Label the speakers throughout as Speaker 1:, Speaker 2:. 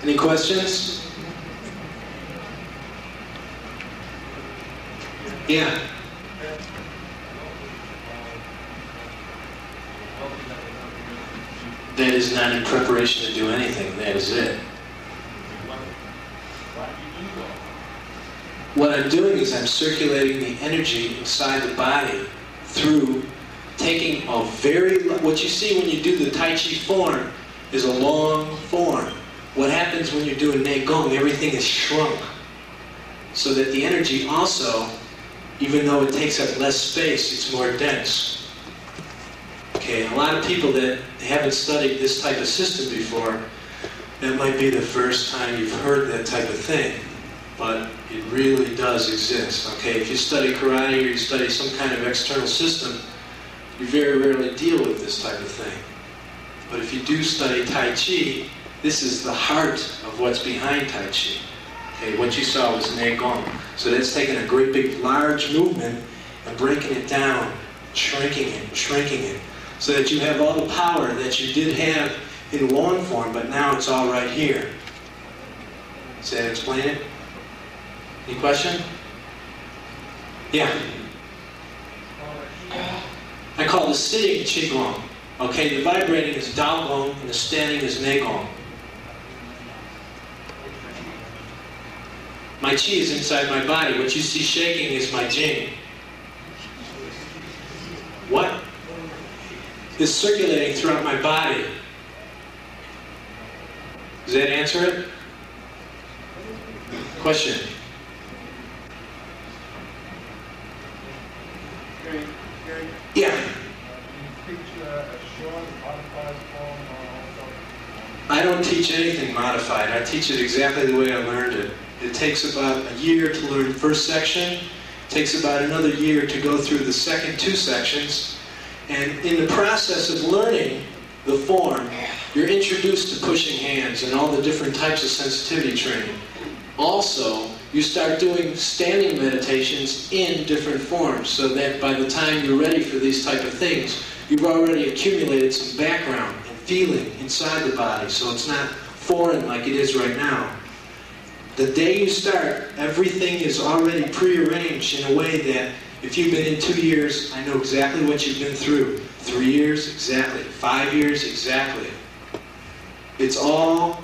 Speaker 1: Any questions? Yeah. That is not in preparation to do anything. That is it. What I'm doing is I'm circulating the energy inside the body through taking a what you see when you do the Tai Chi form is a long form. What happens when you're doing Ne Gong, everything is shrunk. So that the energy also, even though it takes up less space, it's more dense. Okay, a lot of people that haven't studied this type of system before, that might be the first time you've heard that type of thing. But it really does exist. Okay, if you study karate or you study some kind of external system, you very rarely deal with this type of thing. But if you do study Tai Chi, this is the heart of what's behind Tai Chi. Okay, what you saw was Ne Gong. So that's taking a great big large movement and breaking it down, shrinking it, so that you have all the power that you did have in long form, but now it's all right here. Does that explain it? Any question? Yeah. I call the sitting Qigong. Okay, the vibrating is Dao Gong and the standing is Ne Gong. My Qi is inside my body. What you see shaking is my Jing. What is circulating throughout my body? Does that answer it? Question? Yeah. I don't teach anything modified. I teach it exactly the way I learned it. It takes about a year to learn the first section. It takes about another year to go through the second two sections. And in the process of learning the form, you're introduced to pushing hands and all the different types of sensitivity training. Also, you start doing standing meditations in different forms, so that by the time you're ready for these type of things, you've already accumulated some background and feeling inside the body, so it's not foreign like it is right now. The day you start, everything is already prearranged in a way that if you've been in 2 years, I know exactly what you've been through. 3 years, exactly. 5 years, exactly. It's all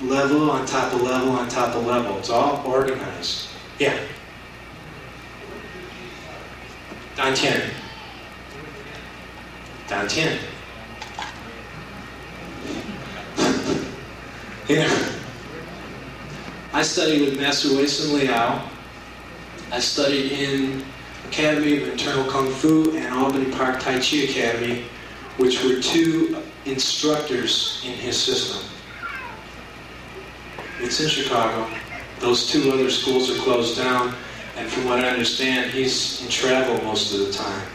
Speaker 1: level on top of level on top of level. It's all organized. Yeah. Dantian. Dantian. Yeah. I studied with Master Wei-Sun Liao. I studied in Academy of Internal Kung Fu and Albany Park Tai Chi Academy, which were two instructors in his system. It's in Chicago. Those two other schools are closed down, and from what I understand, he's in travel most of the time.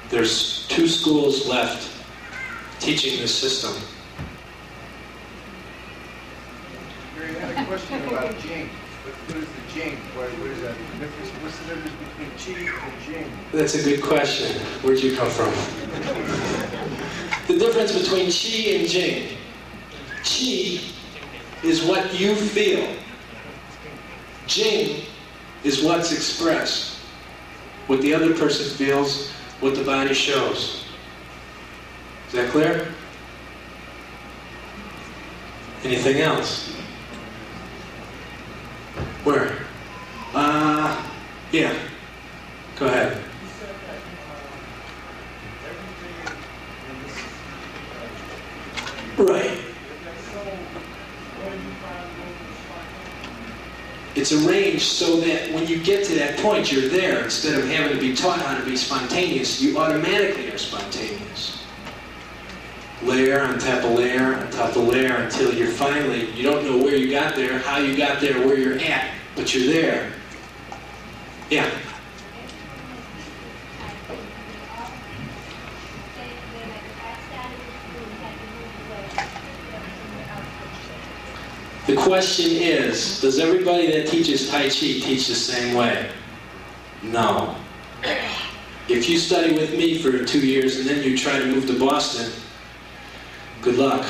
Speaker 1: There's 2 schools left teaching this system.
Speaker 2: I had a question about Jing. What is the Jing? What is that? What's the difference between Qi and Jing?
Speaker 1: That's a good question. Where'd you come from? The difference between Qi and Jing. Qi is what you feel. Jing is what's expressed. What the other person feels, what the body shows. Is that clear? Anything else? Where? Yeah. Go ahead. Right. It's arranged so that when you get to that point, you're there. Instead of having to be taught how to be spontaneous, you automatically are spontaneous. Layer on top of layer on top of layer until you're finally, you don't know where you got there, how you got there, where you're at, but you're there. Yeah. The question is, does everybody that teaches Tai Chi teach the same way? No. If you study with me for 2 years and then you try to move to Boston, good luck.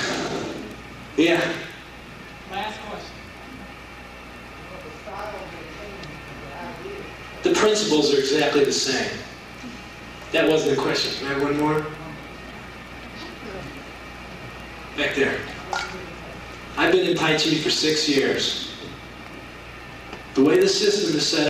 Speaker 1: Yeah.
Speaker 3: Last question.
Speaker 1: The principles are exactly the same. That wasn't a question. Can I have one more? Back there. I've been in Tai Chi for 6 years. The way the system is set